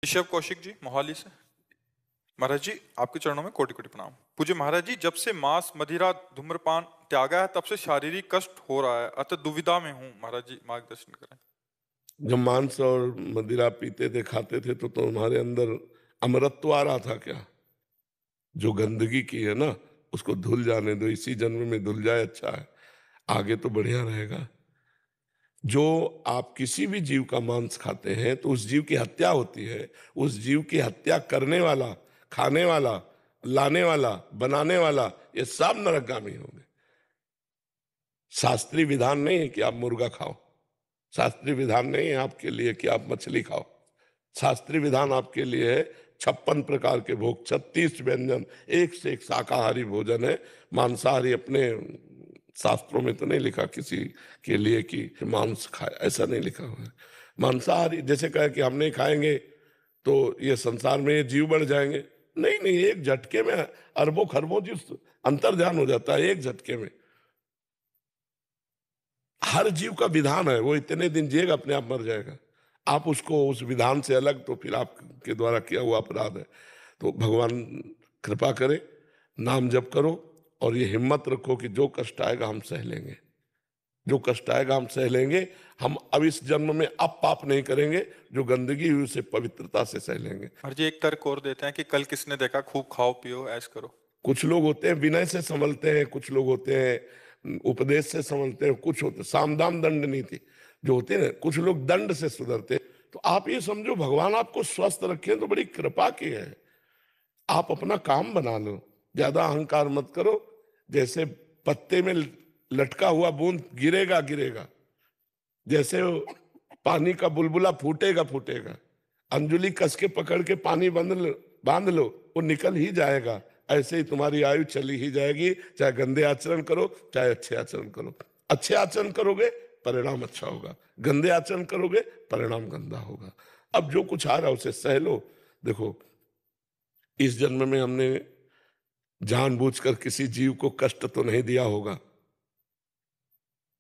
ऋषभ कौशिक जी मोहाली से। महाराज जी, आपके चरणों में कोटि कोटि प्रणाम। पूज्य महाराज जी, जब से मांस मदिरा धूम्रपान त्यागा है तब से शारीरिक कष्ट हो रहा है, अतः दुविधा में हूँ। महाराज जी मार्गदर्शन करें। जब मांस और मदिरा पीते थे खाते थे तो तुम्हारे अंदर अमरत्व आ रहा था क्या? जो गंदगी की है ना, उसको धुल जाने दो, इसी जन्म में धुल जाए अच्छा है, आगे तो बढ़िया रहेगा। जो आप किसी भी जीव का मांस खाते हैं तो उस जीव की हत्या होती है। उस जीव की हत्या करने वाला, खाने वाला, लाने वाला, बनाने वाला, ये सब नरकगामी होंगे। शास्त्रीय विधान नहीं है कि आप मुर्गा खाओ, शास्त्रीय विधान नहीं है आपके लिए कि आप मछली खाओ। शास्त्रीय विधान आपके लिए है 56 प्रकार के भोग, 36 व्यंजन, एक से एक शाकाहारी भोजन है। मांसाहारी अपने शास्त्रों में तो नहीं लिखा किसी के लिए कि मांस खाए, ऐसा नहीं लिखा हुआ है। मांसाहारी जैसे कहे कि हम नहीं खाएंगे तो ये संसार में ये जीव बढ़ जाएंगे, नहीं नहीं, एक झटके में अरबों खरबों जीव अंतर्ध्यान हो जाता है, एक झटके में। हर जीव का विधान है, वो इतने दिन जिएगा, अपने आप मर जाएगा। आप उसको उस विधान से अलग, तो फिर आपके द्वारा किया हुआ अपराध है। तो भगवान कृपा करे, नाम जप करो और ये हिम्मत रखो कि जो कष्ट आएगा हम सह लेंगे, जो कष्ट आएगा हम सह लेंगे। हम अब इस जन्म में अब पाप नहीं करेंगे, जो गंदगी हुई उसे पवित्रता से सह लेंगे। महाराज जी, एक तर्क और देते हैं कि कल किसने देखा, खूब खाओ पियो ऐश करो। कुछ लोग होते हैं विनय से संभलते हैं, कुछ लोग होते हैं उपदेश से संभलते हैं, कुछ होते सामदान दंड नीति जो होते हैं, कुछ लोग दंड से सुधरते हैं। तो आप ये समझो भगवान आपको स्वस्थ रखे तो बड़ी कृपा की है। आप अपना काम बना लो, ज्यादा अहंकार मत करो। जैसे पत्ते में लटका हुआ बूंद गिरेगा गिरेगा, जैसे वो पानी का बुलबुला फूटेगा फूटेगा, अंजुली कस के पकड़ के पानी बांध लो, वो निकल ही जाएगा। ऐसे ही तुम्हारी आयु चली ही जाएगी, चाहे गंदे आचरण करो चाहे अच्छे आचरण करो। अच्छे आचरण करोगे परिणाम अच्छा होगा, गंदे आचरण करोगे परिणाम गंदा होगा। अब जो कुछ आ रहा है उसे सह लो। देखो, इस जन्म में हमने जानबूझकर किसी जीव को कष्ट तो नहीं दिया होगा।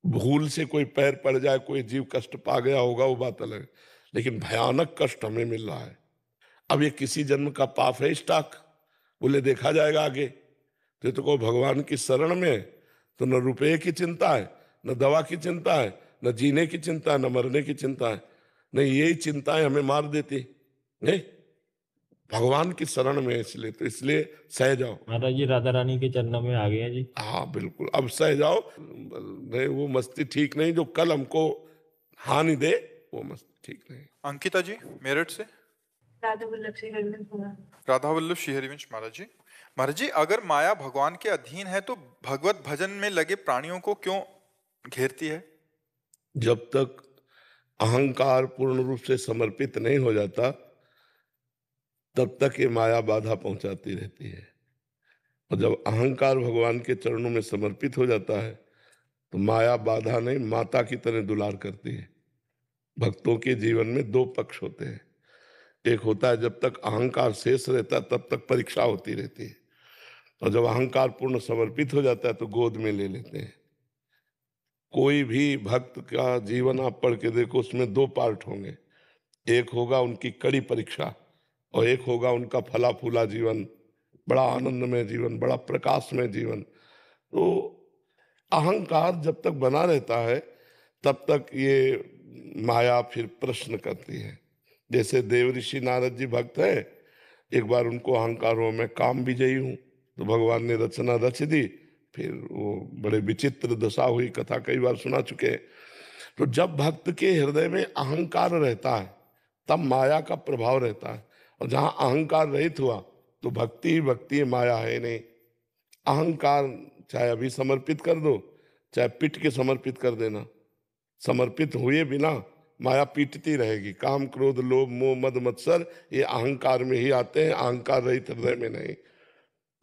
भूल से कोई पैर पड़ जाए, कोई जीव कष्ट पा गया होगा, वो बात अलग है। लेकिन भयानक कष्ट हमें मिल रहा है। अब ये किसी जन्म का पाप है स्टॉक, बोले देखा जाएगा आगे। तो को भगवान की शरण में है, तो न रुपये की चिंता है, न दवा की चिंता है, न जीने की चिंता है, न मरने की चिंता है। नहीं, यही चिंताएं हमें मार देती। नहीं, भगवान की शरण में है, इसलिए तो इसलिए सह जाओ। महाराज जी राधा रानी के चरणों में आ गए हैं जी। हाँ बिल्कुल, अब सह जाओ। नहीं, वो मस्ती ठीक नहीं जो कल हमको हानि दे, वो मस्ती ठीक नहीं। अंकिता जी मेरठ से। राधा वल्लभ श्री हरिवंश महाराज। राधा वल्लभ श्री हरिवंश महाराज जी। महाराज जी, अगर माया भगवान के अधीन है तो भगवत भजन में लगे प्राणियों को क्यों घेरती है? जब तक अहंकार पूर्ण रूप से समर्पित नहीं हो जाता तब तक ये माया बाधा पहुंचाती रहती है। और जब अहंकार भगवान के चरणों में समर्पित हो जाता है तो माया बाधा नहीं, माता की तरह दुलार करती है। भक्तों के जीवन में दो पक्ष होते हैं। एक होता है जब तक अहंकार शेष रहता है तब तक परीक्षा होती रहती है, और जब अहंकार पूर्ण समर्पित हो जाता है तो गोद में ले लेते हैं। कोई भी भक्त का जीवन आप पढ़ के देखो, उसमें दो पार्ट होंगे। एक होगा उनकी कड़ी परीक्षा और एक होगा उनका फला फूला जीवन, बड़ा आनंदमय जीवन, बड़ा प्रकाशमय जीवन। तो अहंकार जब तक बना रहता है तब तक ये माया फिर प्रश्न करती है। जैसे देवऋषि नारद जी भक्त है, एक बार उनको अहंकार हो मैं काम विजयी हूं, तो भगवान ने रचना रच दी। फिर वो बड़े विचित्र दशा हुई, कथा कई बार सुना चुके हैं। तो जब भक्त के हृदय में अहंकार रहता है तब माया का प्रभाव रहता है, और जहां अहंकार रहित हुआ तो भक्ति ही भक्ति है, माया है नहीं। अहंकार चाहे अभी समर्पित कर दो, चाहे पीट के समर्पित कर देना, समर्पित हुए बिना माया पीटती रहेगी। काम क्रोध लोभ मोह मद मत्सर ये अहंकार में ही आते हैं, अहंकार रहित हृदय में नहीं।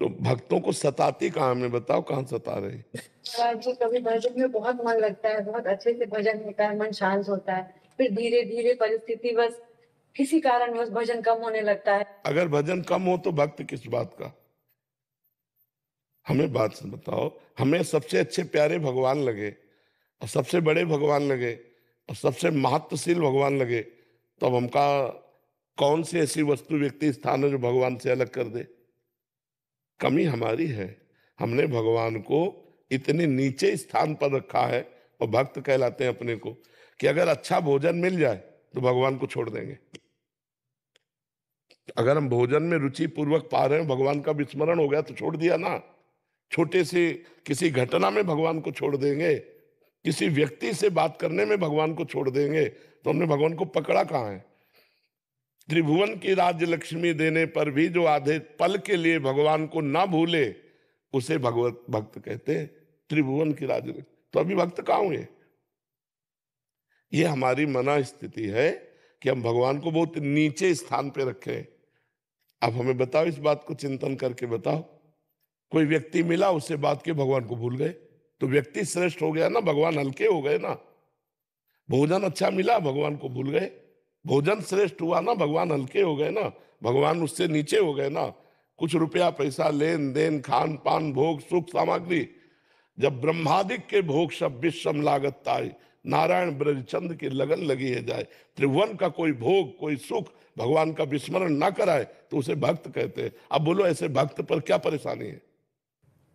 तो भक्तों को सताती कहाँ, में बताओ कहाँ सता रही? महाराज जी, कभी भजन में बहुत मन लगता है, बहुत अच्छे से भजन होता है, मन शांत होता है, फिर धीरे धीरे परिस्थिति बस किसी कारणवश भजन कम होने लगता है। अगर भजन कम हो तो भक्त किस बात का? हमें बात से बताओ। हमें सबसे अच्छे प्यारे भगवान लगे और सबसे बड़े भगवान लगे और सबसे महत्वशील भगवान लगे, तो अब हमका कौन सी ऐसी वस्तु व्यक्ति स्थान है जो भगवान से अलग कर दे? कमी हमारी है। हमने भगवान को इतने नीचे स्थान पर रखा है, और भक्त कहलाते हैं अपने को, कि अगर अच्छा भोजन मिल जाए तो भगवान को छोड़ देंगे। अगर हम भोजन में रुचि पूर्वक पा रहे हैं, भगवान का विस्मरण हो गया तो छोड़ दिया ना। छोटे से किसी घटना में भगवान को छोड़ देंगे, किसी व्यक्ति से बात करने में भगवान को छोड़ देंगे, तो हमने भगवान को पकड़ा कहाँ है? त्रिभुवन की राज्य लक्ष्मी देने पर भी जो आधे पल के लिए भगवान को ना भूले, उसे भगवत भक्त कहते हैं। त्रिभुवन की राज्य लक्ष्मी, तो अभी भक्त कहाँ हुए? ये हमारी मना स्थिति है कि हम भगवान को बहुत नीचे स्थान पे रखें। अब हमें बताओ, इस बात को चिंतन करके बताओ। कोई व्यक्ति मिला, उससे बात के भगवान को भूल गए, तो व्यक्ति श्रेष्ठ हो गया ना, भगवान हल्के हो गए ना। भोजन अच्छा मिला, भगवान को भूल गए, भोजन श्रेष्ठ हुआ ना, भगवान हल्के हो गए ना, भगवान उससे नीचे हो गए ना। कुछ रुपया पैसा, लेन देन, खान पान, भोग सुख सामग्री, जब ब्रह्मादिक के भोग सब विश्वम लागत ताई, नारायण ब्रजचंद की लगन लगी है जाए। त्रिभुवन का कोई भोग, कोई सुख भगवान का विस्मरण ना कराए तो उसे भक्त कहते हैं। अब बोलो, ऐसे भक्त पर क्या परेशानी है?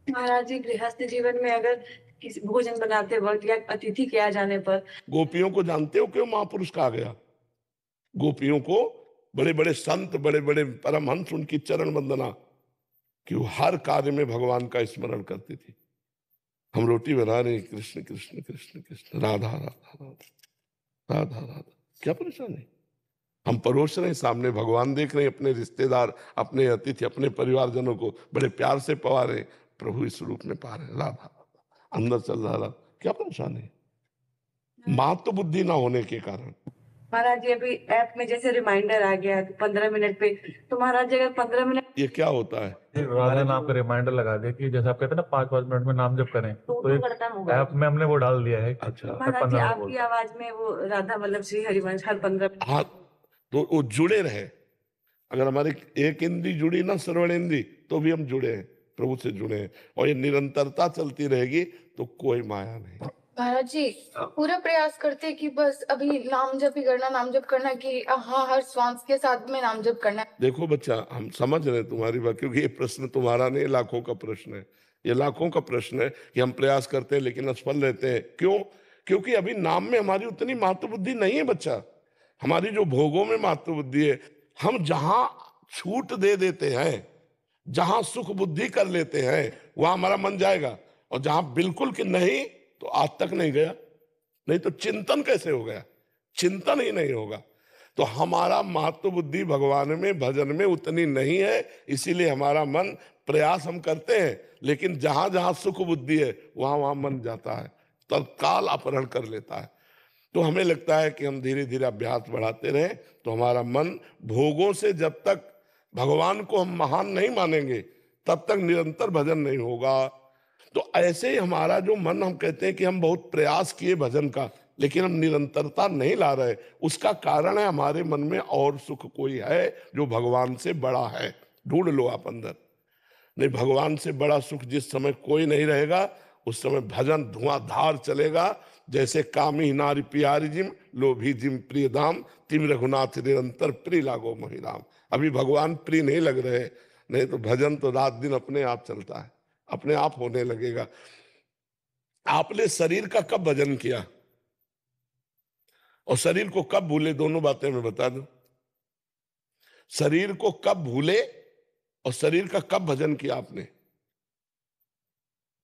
महाराज जी, गृहस्थ जीवन में अगर किसी भोजन बनाते वक्त या अतिथि के आ जाने पर, गोपियों को जानते हो क्यों महापुरुष कहा गया? गोपियों को बड़े बड़े संत, बड़े बड़े परमहंस, उनकी चरण वंदना, कि वो हर कार्य में भगवान का स्मरण करती थी। हम रोटी बना रहे, कृष्ण कृष्ण कृष्ण कृष्ण, राधा राधा राधा राधा राधा, क्या परेशानी? हम परोस रहे हैं, सामने भगवान देख रहे हैं, अपने रिश्तेदार, अपने अतिथि, अपने परिवारजनों को बड़े प्यार से पवा रहे हैं, प्रभु इस रूप में पा रहे हैं, राधा अंदर चल रहा, क्या परेशानी? मात बुद्धि ना होने के कारण। महाराज जी अभी ऐप में जैसे रिमाइंडर आ गया 15 मिनट पे, तो महाराज जी अगर 15 मिनट, ये क्या होता है? राधा नाम का रिमाइंडर लगा दे कि जैसे आप कहते हैं ना 5-5 मिनट में नाम जप करें, तो एक खत्म होगा। ऐप में हमने वो डाल दिया है। अच्छा, महाराज जी 15 आपकी आवाज में वो राधा मतलब श्री हरिवंश हर 15 हाँ, तो वो जुड़े रहे। अगर हमारी एक इंद्री जुड़ी ना, श्रवण इंद्री, तो भी हम जुड़े हैं, प्रभु से जुड़े हैं, और ये निरंतरता चलती रहेगी तो कोई माया नहीं। महाराज जी पूरा प्रयास करते कि बस अभी नाम जप ही करना, नाम जप करना, कि हाँ हर श्वास के साथ में नाम जप करना है। देखो बच्चा, हम समझ रहे हैं तुम्हारी बात, क्योंकि ये प्रश्न तुम्हारा नहीं, लाखों का प्रश्न है। ये लाखों का प्रश्न है कि हम प्रयास करते हैं लेकिन असफल रहते हैं। क्यों? क्योंकि अभी नाम में हमारी उतनी महत्व बुद्धि नहीं है बच्चा। हमारी जो भोगों में महत्व बुद्धि है, हम जहां छूट दे देते हैं, जहां सुख बुद्धि कर लेते हैं, वहां हमारा मन जाएगा, और जहां बिल्कुल कि नहीं, तो आज तक नहीं गया। नहीं तो चिंतन कैसे हो गया? चिंतन ही नहीं होगा। तो हमारा महत्व बुद्धि भगवान में, भजन में उतनी नहीं है, इसीलिए हमारा मन, प्रयास हम करते हैं, लेकिन जहां जहां सुख बुद्धि है वहां वहां मन जाता है, तत्काल अपहरण कर लेता है। तो हमें लगता है कि हम धीरे धीरे अभ्यास बढ़ाते रहें तो हमारा मन भोगों से, जब तक भगवान को हम महान नहीं मानेंगे तब तक निरंतर भजन नहीं होगा। तो ऐसे ही हमारा जो मन, हम कहते हैं कि हम बहुत प्रयास किए भजन का, लेकिन हम निरंतरता नहीं ला रहे, उसका कारण है हमारे मन में और सुख कोई है जो भगवान से बड़ा है। ढूंढ लो आप अंदर। नहीं, भगवान से बड़ा सुख जिस समय कोई नहीं रहेगा, उस समय भजन धुआंधार चलेगा। जैसे कामी नारी प्यारी जिम, लोभी जिम प्रिय दाम, तिम रघुनाथ निरंतर प्रिय लागो महिराम। अभी भगवान प्रिय नहीं लग रहे, नहीं तो भजन तो रात दिन अपने आप चलता है, अपने आप होने लगेगा। आपने शरीर का कब भजन किया और शरीर को कब भूले, दोनों बातें मैं बता दूं। शरीर को कब भूले और शरीर का कब भजन किया आपने,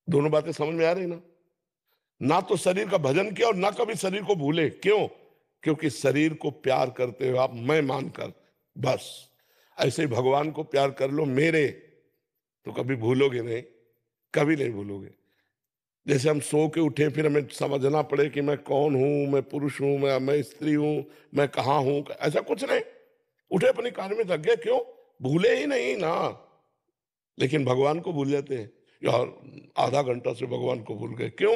दोनों बातें समझ में आ रही ना? ना तो शरीर का भजन किया और ना कभी शरीर को भूले। क्यों? क्योंकि शरीर को प्यार करते हो आप मैं मानकर, बस ऐसे ही भगवान को प्यार कर लो मेरे, तो कभी भूलोगे नहीं, कभी नहीं भूलोगे। जैसे हम सो के उठे, फिर हमें समझना पड़े कि मैं कौन हूं, मैं पुरुष हूं, मैं स्त्री हूं, मैं कहां हूं, ऐसा कुछ नहीं। उठे अपने कार्य में लग गए, क्यों? भूले ही नहीं ना। लेकिन भगवान को भूल जाते हैं यार, आधा घंटा से भगवान को भूल गए। क्यों?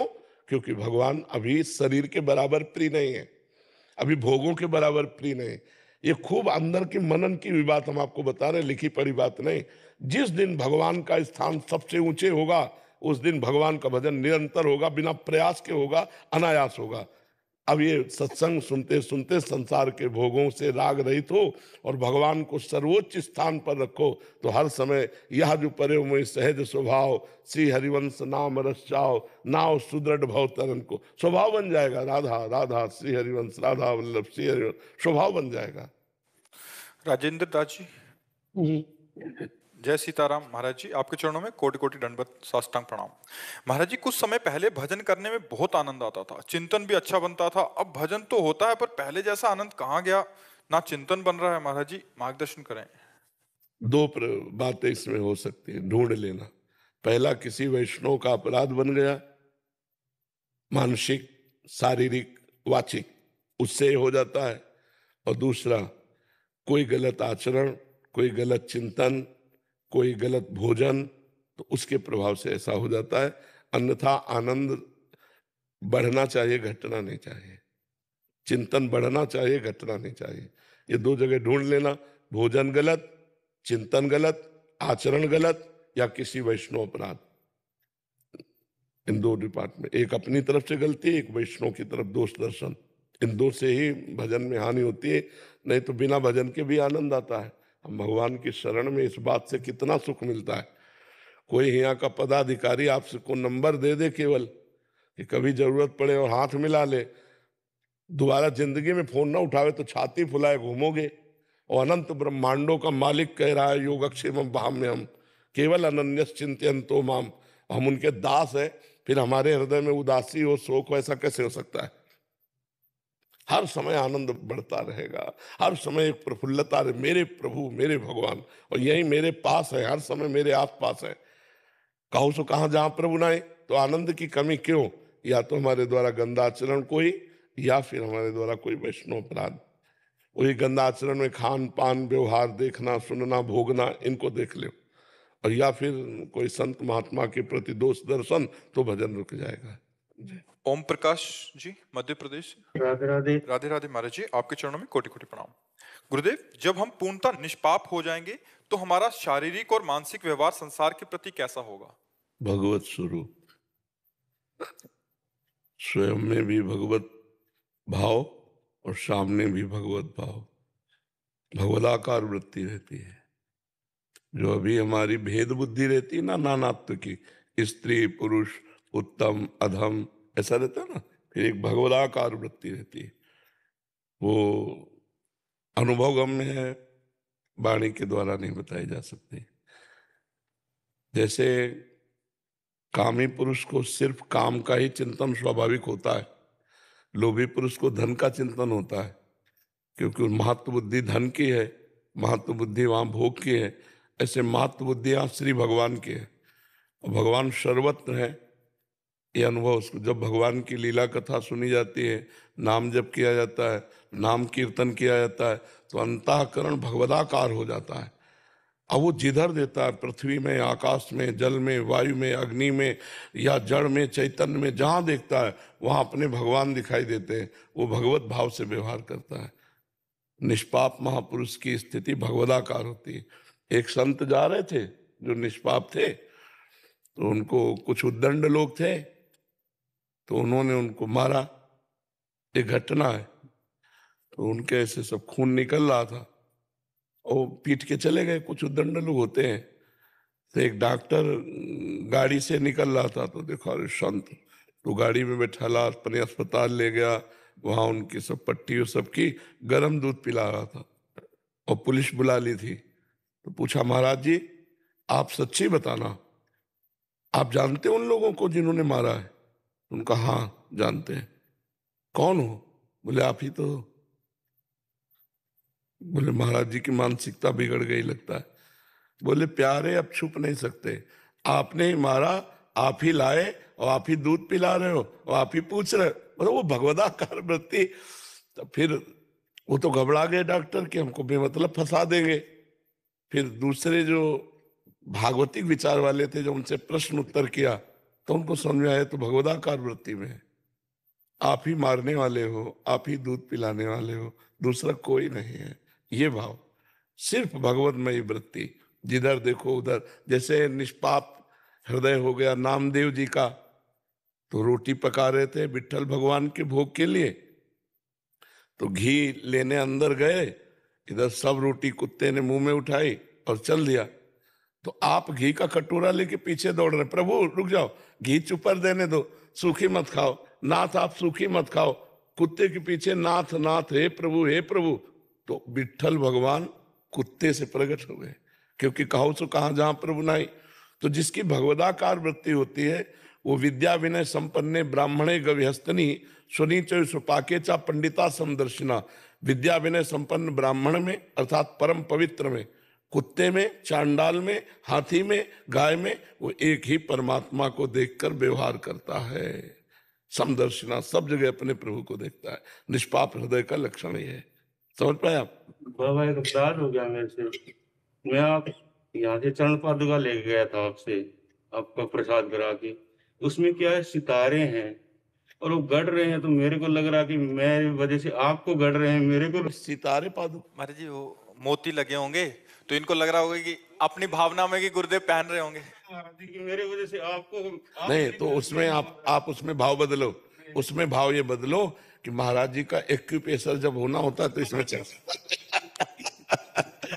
क्योंकि भगवान अभी शरीर के बराबर प्रिय नहीं है, अभी भोगों के बराबर प्रिय नहीं। ये खूब अंदर की मनन की भी बात हम आपको बता रहे, लिखी पढ़ी बात नहीं। जिस दिन भगवान का स्थान सबसे ऊंचे होगा, उस दिन भगवान का भजन निरंतर होगा, बिना प्रयास के होगा, अनायास होगा। अब ये सत्संग सुनते सुनते संसार के भोगों से राग रहित हो और भगवान को सर्वोच्च स्थान पर रखो, तो हर समय यह जो परे मुझ सहज स्वभाव श्री हरिवंश नाम रस चाओ नाव सुदृढ़ भव तरन को स्वभाव बन जाएगा। राधा राधा श्री हरिवंश राधा वल्लभ श्री हरिवंश स्वभाव बन जाएगा। राजेंद्र दास जी, जी जय सीताराम। महाराज जी, आपके चरणों में कोटि कोटि दंडवत साष्टांग प्रणाम। महाराज जी, कुछ समय पहले भजन करने में बहुत आनंद आता था, चिंतन भी अच्छा बनता था। अब भजन तो होता है पर पहले जैसा आनंद कहाँ गया, ना चिंतन बन रहा है। महाराज जी मार्गदर्शन करें। दो बातें इसमें हो सकती है, ढूंढ लेना। पहला, किसी वैष्णव का अपराध बन गया, मानसिक शारीरिक वाचिक, उससे हो जाता है। और दूसरा, कोई गलत आचरण, कोई गलत चिंतन, कोई गलत भोजन, तो उसके प्रभाव से ऐसा हो जाता है। अन्यथा आनंद बढ़ना चाहिए, घटना नहीं चाहिए। चिंतन बढ़ना चाहिए, घटना नहीं चाहिए। ये दो जगह ढूंढ लेना, भोजन गलत, चिंतन गलत, आचरण गलत, या किसी वैष्णव अपराध। इन दो डिपार्टमेंट, एक अपनी तरफ से गलती, एक वैष्णव की तरफ दोष दर्शन। इन दो से ही भजन में हानि होती है, नहीं तो बिना भजन के भी आनंद आता है। हम भगवान की शरण में इस बात से कितना सुख मिलता है। कोई यहाँ का पदाधिकारी आपसे को नंबर दे दे केवल कि कभी जरूरत पड़े और हाथ मिला ले, दोबारा जिंदगी में फोन ना उठावे तो छाती फुलाए घूमोगे। और अनंत ब्रह्मांडों का मालिक कह रहा है योगक्षेमम भाम्यहम केवल अनन्यस चिंतयन्तो माम, हम उनके दास है, फिर हमारे हृदय में उदासी हो, शोक हो, ऐसा कैसे हो सकता है। हर समय आनंद बढ़ता रहेगा, हर समय एक प्रफुल्लता रहे, मेरे प्रभु मेरे भगवान, और यही मेरे पास है, हर समय मेरे आस पास है। कहो सो कहाँ जहां प्रभु नाए, तो आनंद की कमी क्यों। या तो हमारे द्वारा गंदा आचरण कोई, या फिर हमारे द्वारा कोई वैष्णव अपराध। वही गंदा आचरण में खान पान व्यवहार देखना सुनना भोगना, इनको देख लो, और या फिर कोई संत महात्मा के प्रति दोष दर्शन, तो भजन रुक जाएगा। ओम प्रकाश जी, मध्य प्रदेश। राधे राधे। राधे राधे। महाराज जी, आपके चरणों में कोटि कोटि प्रणाम। गुरुदेव, जब हम पूर्णतः निष्पाप हो जाएंगे तो हमारा शारीरिक और मानसिक व्यवहार संसार के प्रति कैसा होगा। भगवत स्वरूप, स्वयं में भी भगवत भाव और सामने भी भगवत भाव, भगवदाकार वृत्ति रहती है। जो अभी हमारी भेद बुद्धि रहती है ना, नानात्व की, स्त्री पुरुष उत्तम अधम ऐसा रहता है ना, फिर एक भगवदाकार वृत्ति रहती है। वो अनुभवगम्य है, वाणी के द्वारा नहीं बताई जा सकती। जैसे कामी पुरुष को सिर्फ काम का ही चिंतन स्वाभाविक होता है, लोभी पुरुष को धन का चिंतन होता है, क्योंकि महत्व बुद्धि धन की है, महत्व बुद्धि वहां भोग की है। ऐसे महत्व बुद्धि यहाँ श्री भगवान की है, और भगवान सर्वत्र है। ये अनुभव जब भगवान की लीला कथा सुनी जाती है, नाम जप किया जाता है, नाम कीर्तन किया जाता है, तो अंतःकरण भगवदाकार हो जाता है। अब वो जिधर देता है, पृथ्वी में, आकाश में, जल में, वायु में, अग्नि में, या जड़ में, चैतन्य में, जहां देखता है वहां अपने भगवान दिखाई देते हैं। वो भगवत भाव से व्यवहार करता है। निष्पाप महापुरुष की स्थिति भगवदाकार होती है। एक संत जा रहे थे जो निष्पाप थे, तो उनको कुछ उद्दंड लोग थे, तो उन्होंने उनको मारा। एक घटना है, तो उनके ऐसे सब खून निकल रहा था, और पीट के चले गए। कुछ उद्दंड लोग होते हैं। तो एक डॉक्टर गाड़ी से निकल रहा था, तो देखा अरे संत, तो गाड़ी में बैठाला, अपने अस्पताल ले गया। वहां उनकी सब पट्टी और सबकी गर्म दूध पिला रहा था, और पुलिस बुला ली थी। तो पूछा, महाराज जी आप सच्ची बताना, आप जानते उन लोगों को जिन्होंने मारा है। उनका हाँ जानते हैं। कौन हो? बोले आप ही तो हो। बोले महाराज जी की मानसिकता बिगड़ गई लगता है। बोले प्यारे अब छुप नहीं सकते, आपने ही मारा, आप ही लाए, और आप ही दूध पिला रहे हो, और आप ही पूछ रहे हो। मतलब वो भगवदाकार वृत्ति। तो फिर वो तो घबरा गए डॉक्टर कि हमको बेमतलब फंसा देंगे। फिर दूसरे जो भागवतिक विचार वाले थे, जो उनसे प्रश्न उत्तर किया, तो उनको समझ में आया तो भगवदाकार वृत्ति में है। आप ही मारने वाले हो, आप ही दूध पिलाने वाले हो, दूसरा कोई नहीं है। ये भाव, सिर्फ भगवतमयी वृत्ति, जिधर देखो उधर। जैसे निष्पाप हृदय हो गया नामदेव जी का, तो रोटी पका रहे थे विठ्ठल भगवान के भोग के लिए, तो घी लेने अंदर गए, इधर सब रोटी कुत्ते ने मुंह में उठाई और चल दिया। तो आप घी का कटोरा लेके पीछे दौड़ रहे, प्रभु रुक जाओ, घी चुपर देने दो, सूखी मत खाओ, नाथ आप सूखी मत खाओ। कुत्ते के पीछे नाथ नाथ हे प्रभु हे प्रभु। तो विट्ठल भगवान कुत्ते से प्रकट हो गए, क्योंकि कहो सो कहा जहां प्रभु नहीं। तो जिसकी भगवदाकार वृत्ति होती है वो विद्या विनय संपन्ने ब्राह्मणे गविहस्तनी सुनीचो सुपाके चा पंडिता समदर्शिना। विद्या विनय संपन्न ब्राह्मण में अर्थात परम पवित्र में, कुत्ते में, चांडाल में, हाथी में, गाय में, वो एक ही परमात्मा को देखकर व्यवहार करता है। समदर्शिना, सब जगह अपने प्रभु को देखता है। निष्पाप हृदय का लक्षण ये है। समझ पाए आप? बाबा एक अपराध हो गया मेरे से। मैं आप यहाँ से चरण पादुका लेके गया था आपसे, आपका प्रसाद करा के। उसमें क्या है, सितारे हैं और वो गड़ रहे हैं, तो मेरे को लग रहा कि मेरी वजह से आपको गड़ रहे हैं, मेरे को सितारे पादुका महाराज जी वो मोती लगे होंगे तो इनको लग रहा होगा कि अपनी भावना में कि गुरुदेव पहन रहे होंगे। कि मेरे वजह से आपको नहीं, तो उसमें आप उसमें भाव बदलो, उसमें भाव ये बदलो कि महाराज जी का एक्यूप्रेशर जब होना होता है तो इसमें चल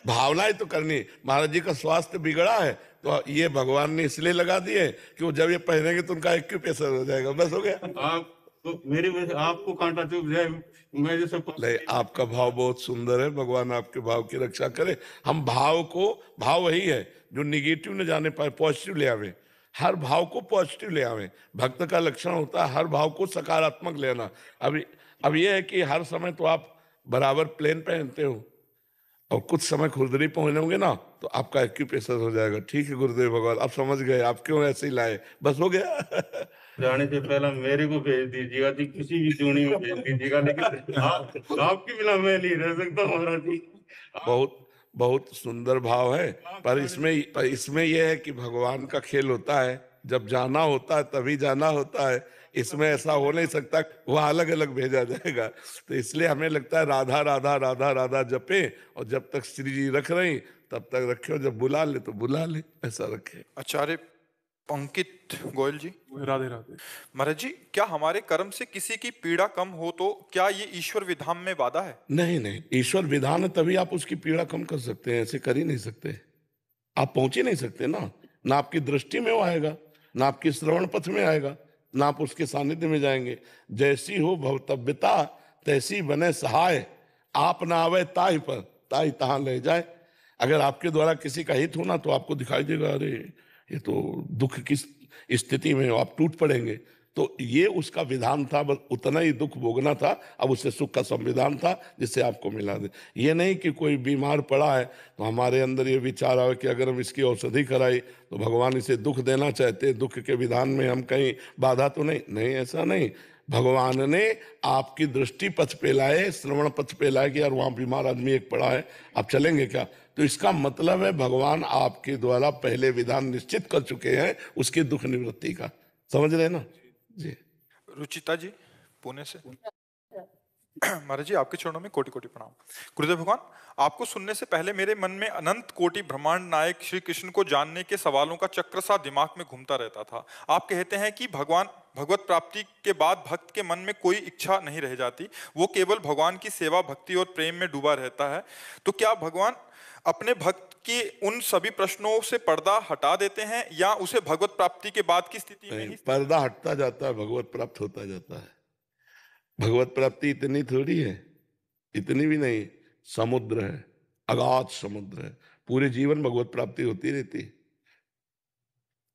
भावना ही तो करनी। महाराज जी का स्वास्थ्य बिगड़ा है तो ये भगवान ने इसलिए लगा दिए कि वो जब ये पहनेंगे तो उनका एक्यूप्रेशर हो जाएगा, बस हो गया। आप तो मेरी वजह से आपको कांटा चुभ जाए, मैं जैसे नहीं, आपका भाव बहुत सुंदर है, भगवान आपके भाव की रक्षा करे। हम भाव वही है जो निगेटिव न जाने पाए, पॉजिटिव ले आवे। हर भाव को पॉजिटिव ले आवे। भक्त का लक्षण होता है हर भाव को सकारात्मक लेना। अब ये है कि हर समय तो आप बराबर प्लेन पहनते हो और कुछ समय खुरदरी पहनोगे ना तो आपका एक्यूप्रेशर हो जाएगा। ठीक है गुरुदेव भगवान, आप समझ गए, आप क्यों ऐसे ही लाए, बस हो गया। जाने से पहला मेरे को भेज दीजिएगा, जी किसी भी जोड़ी में भेज दीजिएगा, लेकिन आपके बिना मैं नहीं रह सकता महाराज जी। बहुत बहुत सुंदर भाव है, पर इसमें यह है कि भगवान का खेल होता है, जब जाना होता है तभी जाना होता है। इसमें ऐसा हो नहीं सकता वह अलग अलग भेजा जाएगा। तो इसलिए हमें लगता है राधा राधा राधा राधा जपे, और जब तक श्री जी रख रही तब तक रखे, जब बुला ले तो बुला ले, ऐसा रखे। आचार्य अंकित गोयल जी, राधे राधे। महाराज जी क्या हमारे कर्म से किसी की पीड़ा कम हो तो क्या ये ईश्वर विधान में बाधा है? नहीं नहीं, ईश्वर विधान है तभी आप उसकी पीड़ा कम कर सकते हैं, ऐसे कर ही नहीं सकते। आप पहुंच ही नहीं सकते ना आपकी दृष्टि में वो आएगा, ना आपकी श्रवण पथ में आएगा, ना आप उसके सानिध्य में जाएंगे। जैसी हो भवतव्यता तैसी बने सहाय, आप ना आवे ताई पर ताई तहां ले जाए। अगर आपके द्वारा किसी का हित होना तो आपको दिखाई देगा, अरे ये तो दुख की स्थिति में आप टूट पड़ेंगे। तो ये उसका विधान था, बस उतना ही दुख भोगना था, अब उससे सुख का संविधान था जिससे आपको मिला दे। ये नहीं कि कोई बीमार पड़ा है तो हमारे अंदर ये विचार आए कि अगर हम इसकी औषधि कराई तो भगवान इसे दुख देना चाहते, दुख के विधान में हम कहीं बाधा तो नहीं, ऐसा नहीं। भगवान ने आपकी दृष्टि पथ पे लाए, श्रवण पथ पे लाए कि यार वहां बीमार आदमी एक पड़ा है, आप चलेंगे क्या? तो इसका मतलब है भगवान आपके द्वारा पहले विधान निश्चित कर चुके हैं उसकी दुख निवृत्ति का। समझ रहे ना जी? रुचिता जी पुणे से। महाराज जी आपके चरणों में कोटि कोटि प्रणाम। गुरुदेव भगवान, आपको सुनने से पहले मेरे मन में अनंत कोटि ब्रह्मांड नायक श्री कृष्ण को जानने के सवालों का चक्र सा दिमाग में घूमता रहता था। आप कहते हैं कि भगवत प्राप्ति के बाद भक्त के मन में कोई इच्छा नहीं रह जाती, वो केवल भगवान की सेवा भक्ति और प्रेम में डूबा रहता है। तो क्या भगवान अपने भक्त के उन सभी प्रश्नों से पर्दा हटा देते हैं या उसे भगवत प्राप्ति के बाद की स्थिति में ही पर्दा हटता जाता है, भगवत प्राप्त होता जाता है। भगवत प्राप्ति इतनी थोड़ी है, इतनी भी नहीं, समुद्र है, अगाध समुद्र है, पूरे जीवन भगवत प्राप्ति होती रहती है।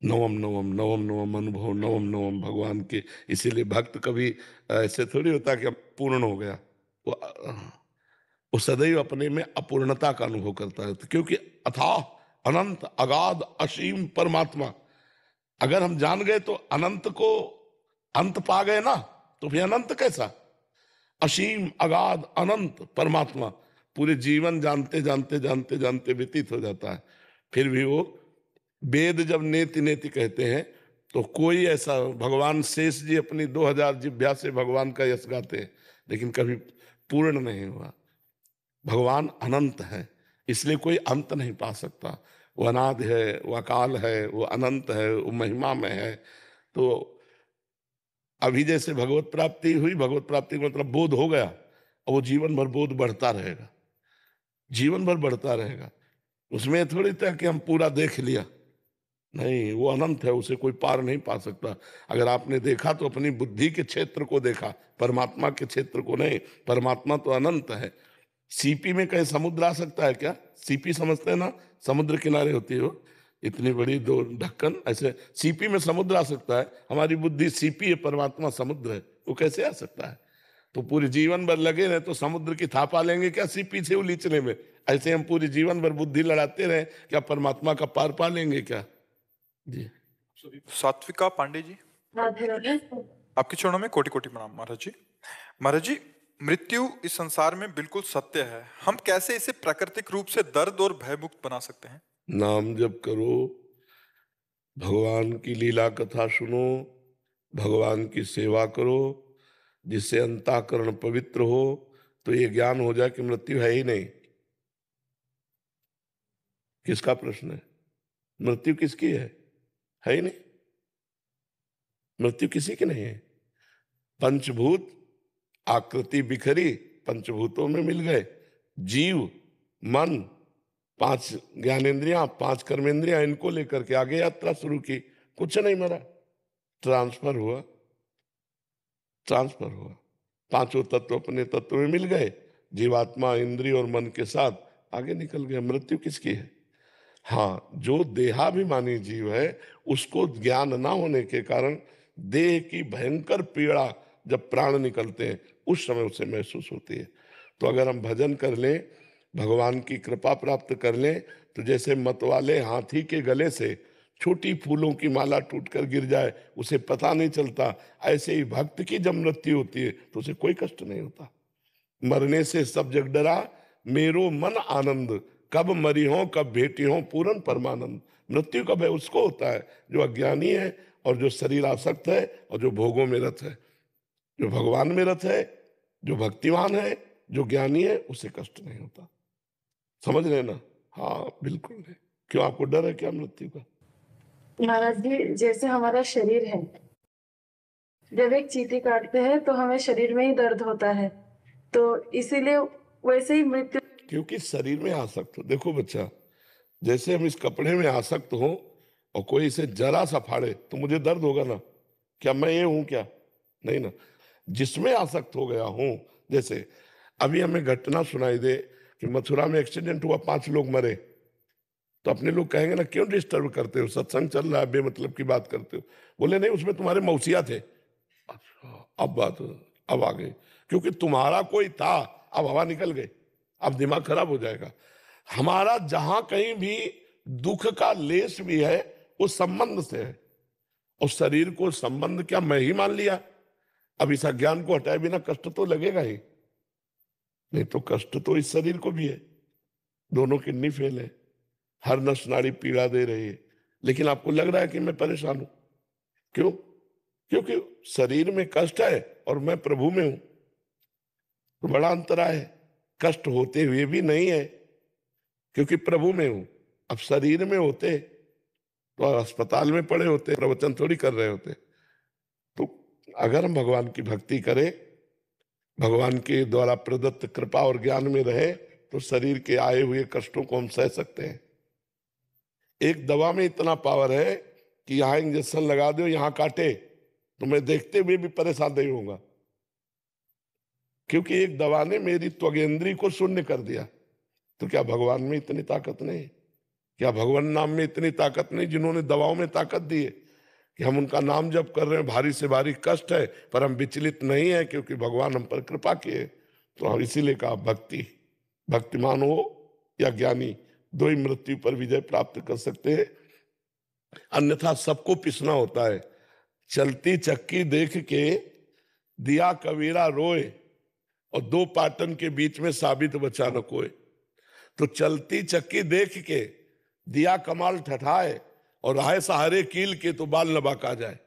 नवम नवम नवम नवम अनुभव, नवम नवम भगवान के। इसीलिए भक्त कभी ऐसे थोड़ी होता कि अब पूर्ण हो गया, वो सदैव अपने में अपूर्णता का अनुभव करता है, क्योंकि अथाह अनंत अगाध असीम परमात्मा। अगर हम जान गए तो अनंत को अंत पा गए ना, तो फिर अनंत कैसा? असीम अगाध अनंत परमात्मा पूरे जीवन जानते जानते जानते जानते व्यतीत हो जाता है। फिर भी वो वेद जब नेति नेति कहते हैं तो कोई ऐसा, भगवान शेष जी अपनी 2000 जिह्वा से भगवान का यश गाते हैं लेकिन कभी पूर्ण नहीं हुआ। भगवान अनंत है, इसलिए कोई अंत नहीं पा सकता। वो अनादि है, वो अकाल है, वो अनंत है, वो महिमा में है। तो अभी जैसे भगवत प्राप्ति हुई, भगवत प्राप्ति का मतलब बोध हो गया, और वो जीवन भर बोध बढ़ता रहेगा, जीवन भर बढ़ता रहेगा। उसमें थोड़ी था कि हम पूरा देख लिया, नहीं, वो अनंत है, उसे कोई पार नहीं पा सकता। अगर आपने देखा तो अपनी बुद्धि के क्षेत्र को देखा, परमात्मा के क्षेत्र को नहीं। परमात्मा तो अनंत है। सीपी में कहीं समुद्र आ सकता है क्या? सीपी समझते हैं ना, समुद्र किनारे होती है वो, इतनी बड़ी दो ढक्कन, ऐसे सीपी में समुद्र आ सकता है? हमारी बुद्धि सीपी है, परमात्मा समुद्र है, वो कैसे आ सकता है? तो पूरे जीवन भर लगे रहे तो समुद्र की थापा लेंगे क्या सीपी से उलीचने में? ऐसे हम पूरे जीवन भर बुद्धि लड़ाते रहे, क्या परमात्मा का पार पा लेंगे क्या? जी। सात्विका पांडे जी, राधे राधे। आपके चरणों में कोटि कोटि प्रणाम महाराज जी। महाराज जी, मृत्यु इस संसार में बिल्कुल सत्य है, हम कैसे इसे प्राकृतिक रूप से दर्द और भयमुक्त बना सकते हैं? नाम जप करो, भगवान की लीला कथा सुनो, भगवान की सेवा करो, जिससे अंतःकरण पवित्र हो, तो ये ज्ञान हो जाए कि मृत्यु है ही नहीं। किसका प्रश्न है? मृत्यु किसकी है ही नहीं, मृत्यु किसी की नहीं है। पंचभूत आकृति बिखरी, पंचभूतों में मिल गए, जीव मन 5 ज्ञानेंद्रियां 5 कर्मेंद्रियां, इनको लेकर के आगे यात्रा शुरू की, कुछ नहीं मरा, ट्रांसफर हुआ, ट्रांसफर हुआ। 5 तत्व अपने तत्व में मिल गए, जीवात्मा इंद्रिय और मन के साथ आगे निकल गए। मृत्यु किसकी है? हाँ, जो देहाभिमानी जीव है उसको ज्ञान ना होने के कारण देह की भयंकर पीड़ा जब प्राण निकलते हैं उस समय उसे महसूस होती है। तो अगर हम भजन कर लें, भगवान की कृपा प्राप्त कर लें, तो जैसे मतवाले हाथी के गले से छोटी फूलों की माला टूटकर गिर जाए, उसे पता नहीं चलता, ऐसे ही भक्त की जब मृत्यु होती है तो उसे कोई कष्ट नहीं होता। मरने से सब जग डरा, मेरो मन आनंद, कब मरी हो कब भेटी हो पूर्ण परमानंद। मृत्यु कब है? उसको होता है जो अज्ञानी है और जो शरीर आसक्त है और जो भोगों में रत है। जो भगवान में रत है, जो भक्तिवान है, जो ज्ञानी है, उसे कष्ट नहीं होता। समझ रहे ना? हाँ बिल्कुल है। क्यों, आपको डर है क्या मृत्यु का? महाराज जी, जैसे हमारा शरीर है, जब एक चींटी काटते हैं तो हमें शरीर में ही दर्द होता है, तो इसीलिए वैसे ही मृत्यु। क्योंकि शरीर में आसक्त हो। देखो बच्चा, जैसे हम इस कपड़े में आसक्त हो और कोई इसे जरा सा फाड़े तो मुझे दर्द होगा ना? क्या मैं ये हूं क्या? नहीं ना। जिसमें आसक्त हो गया हूं, जैसे अभी हमें घटना सुनाई दे कि मथुरा में एक्सीडेंट हुआ, 5 लोग मरे, तो अपने लोग कहेंगे ना, क्यों डिस्टर्ब करते हो, सत्संग चल रहा है, बेमतलब की बात करते हो। बोले नहीं, उसमें तुम्हारे मौसिया थे। अच्छा, अब बात अब आ गई, क्योंकि तुम्हारा कोई था, अब हवा निकल गई, अब दिमाग खराब हो जाएगा। हमारा जहां कहीं भी दुख का लेस भी है वो संबंध से है, और शरीर को संबंध क्या मैं ही मान लिया? अब इस अज्ञान को हटाए बिना कष्ट तो लगेगा ही नहीं, तो कष्ट तो इस शरीर को भी है। दोनों किडनी फेल है, हर नस नाड़ी पीड़ा दे रही है, लेकिन आपको लग रहा है कि मैं परेशान हूं। क्यों? क्योंकि शरीर में कष्ट है और मैं प्रभु में हूं, तो बड़ा अंतराय है। कष्ट होते हुए भी नहीं है क्योंकि प्रभु में हूं। अब शरीर में होते तो अस्पताल में पड़े होते, प्रवचन थोड़ी कर रहे होते। तो अगर हम भगवान की भक्ति करें, भगवान के द्वारा प्रदत्त कृपा और ज्ञान में रहे, तो शरीर के आए हुए कष्टों को हम सह सकते हैं। एक दवा में इतना पावर है कि यहां इंजेक्शन लगा दो, यहां काटे, तो मैं देखते हुए भी परेशान नहीं होऊंगा, क्योंकि एक दवा ने मेरी त्वगेंद्री को शून्य कर दिया। तो क्या भगवान में इतनी ताकत नहीं? क्या भगवान नाम में इतनी ताकत नहीं जिन्होंने दवाओं में ताकत दी है कि हम उनका नाम जप कर रहे हैं, भारी से भारी कष्ट है पर हम विचलित नहीं है, क्योंकि भगवान हम पर कृपा किए। तो हम इसीलिए कहा, भक्ति, भक्तिमान हो या ज्ञानी, दो ही मृत्यु पर विजय प्राप्त कर सकते हैं, अन्यथा सबको पिसना होता है। चलती चक्की देख के दिया कबीरा रोए, और 2 पाटन के बीच में साबित बचा न कोई। तो चलती चक्की देख के दिया कमाल ठठाए, और राहे सहारे कील के तो बाल न बाका जाए।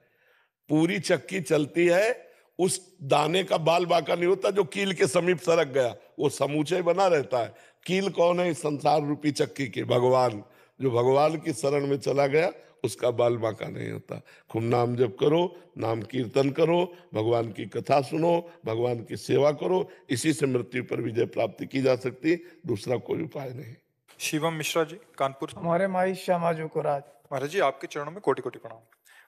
पूरी चक्की चलती है, उस दाने का बाल बाका नहीं होता जो कील के समीप सरक गया, वो समूचे बना रहता है। कील कौन है इस संसार रूपी चक्की के? भगवान। जो भगवान की शरण में चला गया उसका बाल बांका नहीं होता। खूब नाम जप करो, नाम कीर्तन करो, भगवान की कथा सुनो, भगवान की सेवा करो, इसी से मृत्यु पर विजय प्राप्ति की जा सकती, दूसरा कोई उपाय नहीं। शिवम मिश्रा जी, कानपुर। हमारे माई श्यामा जो को राज। महाराज जी, आपके चरणों में कोटि कोटि प्रणाम।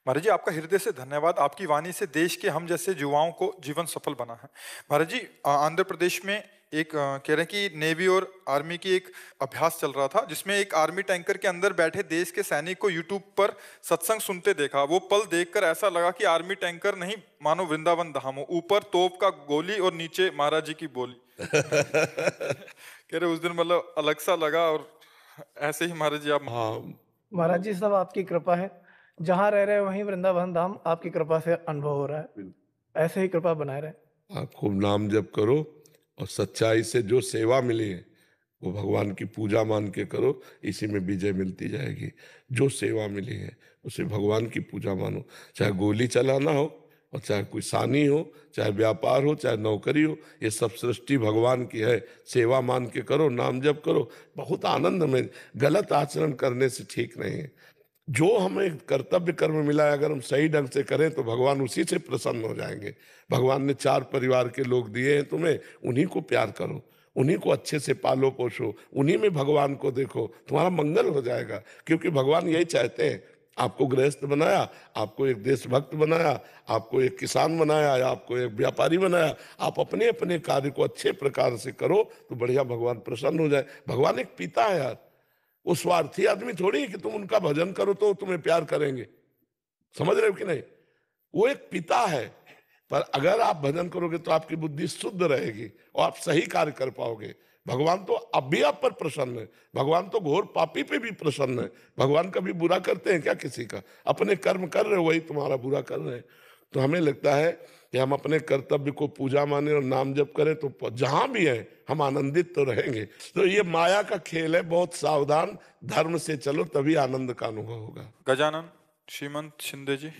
महाराज जी, आपका हृदय से धन्यवाद। आपकी वाणी से देश के हम जैसे युवाओं को जीवन सफल बना है। महाराज जी, आंध्र प्रदेश में एक कह रहे हैं कि नेवी और आर्मी की एक अभ्यास चल रहा था, जिसमें एक आर्मी टैंकर के अंदर बैठे देश के सैनिक को यूट्यूब पर सत्संग सुनते देखा। वो पल देखकर ऐसा लगा कि आर्मी टैंकर नहीं मानो वृंदावन धाम हो, ऊपर तोप का गोली और नीचे महाराज जी की बोली। कह रहे उस दिन मतलब अलग सा लगा। और ऐसे ही महाराज जी आप। हाँ महाराज जी, सब आपकी कृपा है, जहाँ रह रहे वहीं वृंदावन धाम आपकी कृपा से अनुभव हो रहा है। ऐसे ही कृपा बनाए रहे। आप खूब नाम जप करो और सच्चाई से जो सेवा मिली है वो भगवान की पूजा मान के करो, इसी में विजय मिलती जाएगी। जो सेवा मिली है उसे भगवान की पूजा मानो, चाहे गोली चलाना हो और चाहे कोई सानी हो, चाहे व्यापार हो, चाहे नौकरी हो, ये सब सृष्टि भगवान की है। सेवा मान के करो, नाम जप करो, बहुत आनंद में। गलत आचरण करने से ठीक नहीं है। जो हमें कर्तव्य कर्म मिला है अगर हम सही ढंग से करें तो भगवान उसी से प्रसन्न हो जाएंगे। भगवान ने 4 परिवार के लोग दिए हैं तुम्हें, उन्हीं को प्यार करो, उन्हीं को अच्छे से पालो पोषो, उन्हीं में भगवान को देखो, तुम्हारा मंगल हो जाएगा। क्योंकि भगवान यही चाहते हैं। आपको गृहस्थ बनाया, आपको एक देशभक्त बनाया, आपको एक किसान बनाया, आपको एक व्यापारी बनाया। आप अपने अपने कार्य को अच्छे प्रकार से करो तो बढ़िया भगवान प्रसन्न हो जाए। भगवान एक पिता है यार, वो स्वार्थी आदमी थोड़ी है कि तुम उनका भजन करो तो तुम्हें प्यार करेंगे। समझ रहे हो कि नहीं? वो एक पिता है, पर अगर आप भजन करोगे तो आपकी बुद्धि शुद्ध रहेगी और आप सही कार्य कर पाओगे। भगवान तो अब भी आप पर प्रसन्न है। भगवान तो घोर पापी पे भी प्रसन्न है। भगवान कभी बुरा करते हैं क्या किसी का? अपने कर्म कर रहे हो, वही तुम्हारा बुरा कर रहे हैं। तो हमें लगता है कि हम अपने कर्तव्य को पूजा माने और नाम जप करें तो जहां भी हैं हम आनंदित तो रहेंगे। तो ये माया का खेल है, बहुत सावधान, धर्म से चलो तभी आनंद का अनुभव होगा। गजानन श्रीमंत शिंदे जी।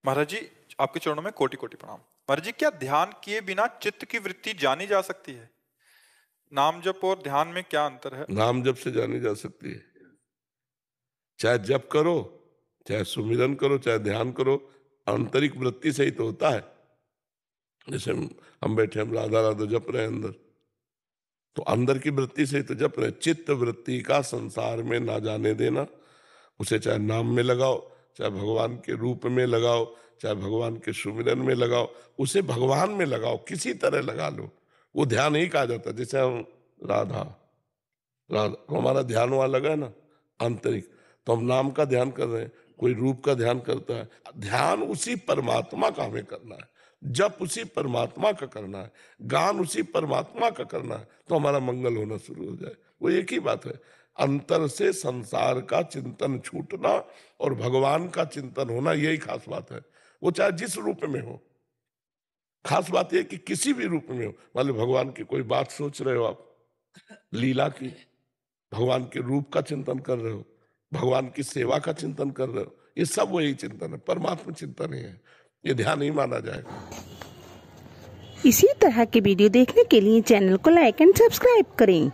महाराज जी, आपके चरणों में कोटि कोटि प्रणाम। महाराज जी, क्या ध्यान किए बिना चित्त की वृत्ति जानी जा सकती है? नाम जप और ध्यान में क्या अंतर है? नाम जप से जानी जा सकती है। चाहे जप करो, चाहे सुमिरन करो, चाहे ध्यान करो, आंतरिक वृत्ति से ही तो होता है। जैसे हम बैठे, हम राधा राधा जप रहे हैं अंदर, तो अंदर की वृत्ति से ही तो जप रहे। चित्त वृत्ति का संसार में ना जाने देना। उसे चाहे नाम में लगाओ, चाहे भगवान के रूप में लगाओ, चाहे भगवान के सुमिरन में लगाओ, उसे भगवान में लगाओ, किसी तरह लगा लो। वो ध्यान ही कहा जाता है। जैसे हम राधा राधा हमारा ध्यान वहां लगा है ना आंतरिक, तो हम नाम का ध्यान कर रहे हैं, कोई रूप का ध्यान करता है। ध्यान उसी परमात्मा का हमें करना है, जप उसी परमात्मा का करना है, गान उसी परमात्मा का करना है, तो हमारा मंगल होना शुरू हो जाए। वो एक ही बात है, अंतर से संसार का चिंतन छूटना और भगवान का चिंतन होना, यही खास बात है। वो चाहे जिस रूप में हो, खास बात यह कि किसी भी रूप में हो। मान लो भगवान की कोई बात सोच रहे हो आप, लीला की, भगवान के रूप का चिंतन कर रहे हो, भगवान की सेवा का चिंतन कर रहे हो, ये सब वही चिंतन है, परमात्मा चिंतन ही है। ये ध्यान नहीं माना जाएगा। इसी तरह के वीडियो देखने के लिए चैनल को लाइक एंड सब्सक्राइब करें।